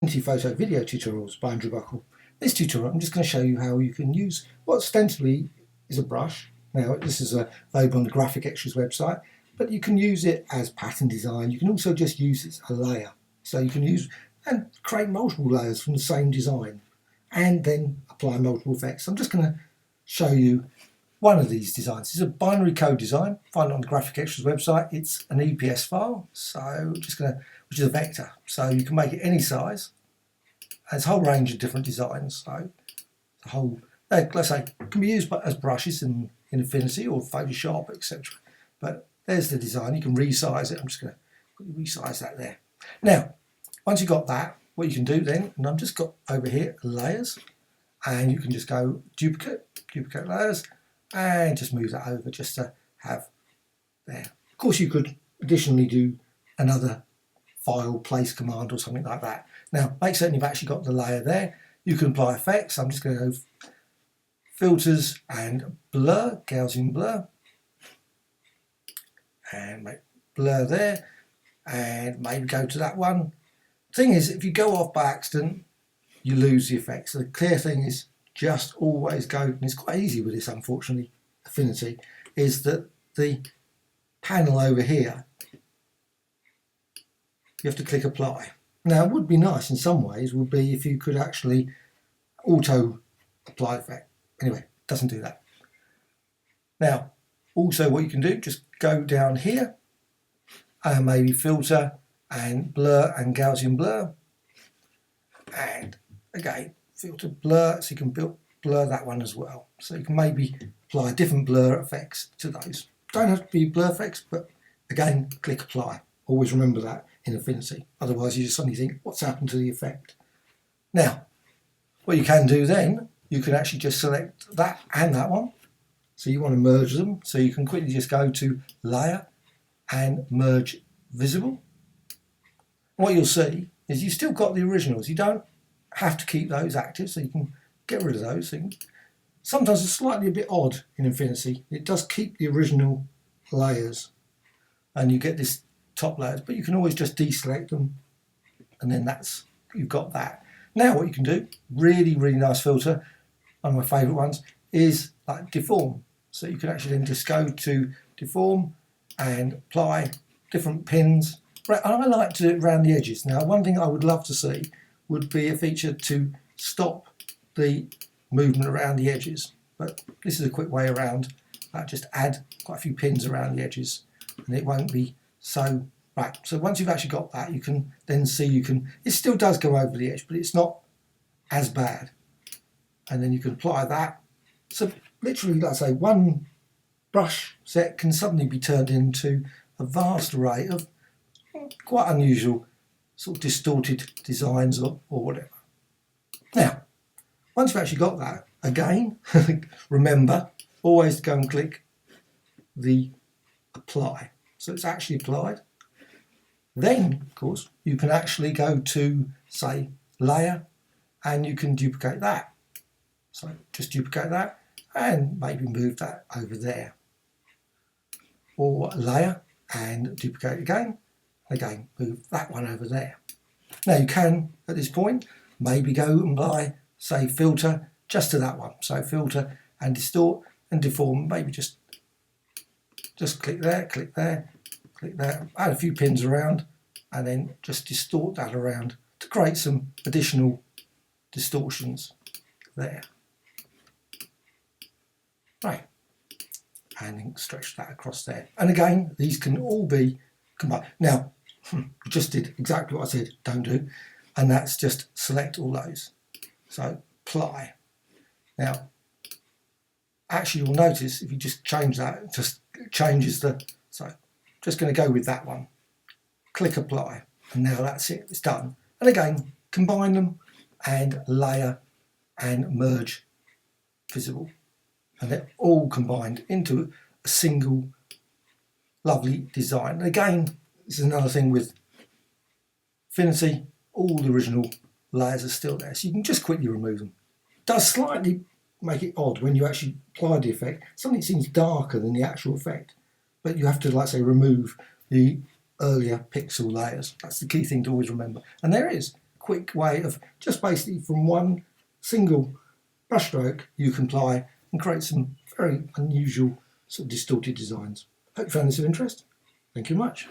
Affinity Photo video tutorials by Andrew Buckle. This tutorial I'm just going to show you how you can use what ostensibly is a brush. Now this is available on the Graphicxtras website, but you can use it as pattern design. You can also just use it as a layer. So you can use and create multiple layers from the same design and then apply multiple effects. I'm just going to show you one of these designs. It's a binary code design. Find it on the Graphicxtras website. It's an EPS file, so which is a vector. So you can make it any size. There's a whole range of different designs. So the whole, let's say, can be used as brushes in Affinity or Photoshop, etc. But there's the design. You can resize it. I'm just going to resize that there. Now, once you've got that, what you can do then, and I've just got over here layers, and you can just go duplicate layers, and just move that over just to have there. Of course, you could additionally do another file place command or something like that. Now, make certain you've actually got the layer there. You can apply effects. I'm just going to go filters and blur, Gaussian blur, and make blur there, and maybe go to that one. Thing is, if you go off by accident, you lose the effect. So the clear thing is just always go, and it's quite easy with this, unfortunately, Affinity, is that the panel over here, you have to click apply. Now, it would be nice in some ways, would be if you could actually auto apply effect. Anyway, it doesn't do that. Now, also what you can do, just go down here and maybe filter and blur and Gaussian blur, and again filter blur, so you can blur that one as well. So you can maybe apply different blur effects to those. Don't have to be blur effects, but again, click apply. Always remember that in Affinity, otherwise you just suddenly think, what's happened to the effect? Now, what you can do then, you can actually just select that and that one. So you want to merge them, so you can quickly just go to layer and merge visible. What you'll see is you've still got the originals. You don't have to keep those active, so you can get rid of those. Sometimes it's slightly a bit odd in Affinity. It does keep the original layers and you get this top layers, but you can always just deselect them, and then you've got that. Now what you can do, really nice filter, one of my favourite ones, is like Deform. So you can actually then just go to Deform and apply different pins. And I like to do it around the edges. Now, one thing I would love to see would be a feature to stop the movement around the edges, but this is a quick way around. Just add quite a few pins around the edges, and it won't be so right. So once you've actually got that, you can then see it still does go over the edge, but it's not as bad. And then you can apply that. So literally, like I say, one brush set can suddenly be turned into a vast array of quite unusual sort of distorted designs or whatever. Now, once you've actually got that, again, remember, always go and click the apply. So it's actually applied. Then, of course, you can actually go to, say, layer, and you can duplicate that. So just duplicate that and maybe move that over there. Or layer and duplicate again. Again, move that one over there. Now you can, at this point, maybe go and apply, say, filter just to that one. So filter and distort and deform, maybe just click there, click there, click there, add a few pins around, and then just distort that around to create some additional distortions there. Right, and then stretch that across there. And again, these can all be combined. Now, just did exactly what I said don't do, and that's just select all those. So apply. Now, actually you'll notice if you just change that, it just changes the, so just going to go with that one. Click apply, and now that's it, it's done. And again, combine them and layer and merge visible. And they're all combined into a single lovely design. And again, this is another thing with Affinity, all the original layers are still there, so you can just quickly remove them. It does slightly make it odd when you actually apply the effect. Something seems darker than the actual effect, but you have to, like, say, remove the earlier pixel layers. That's the key thing to always remember. And there it is. quick way of just basically from one single brushstroke you can apply and create some very unusual sort of distorted designs. Hope you found this of interest. Thank you much.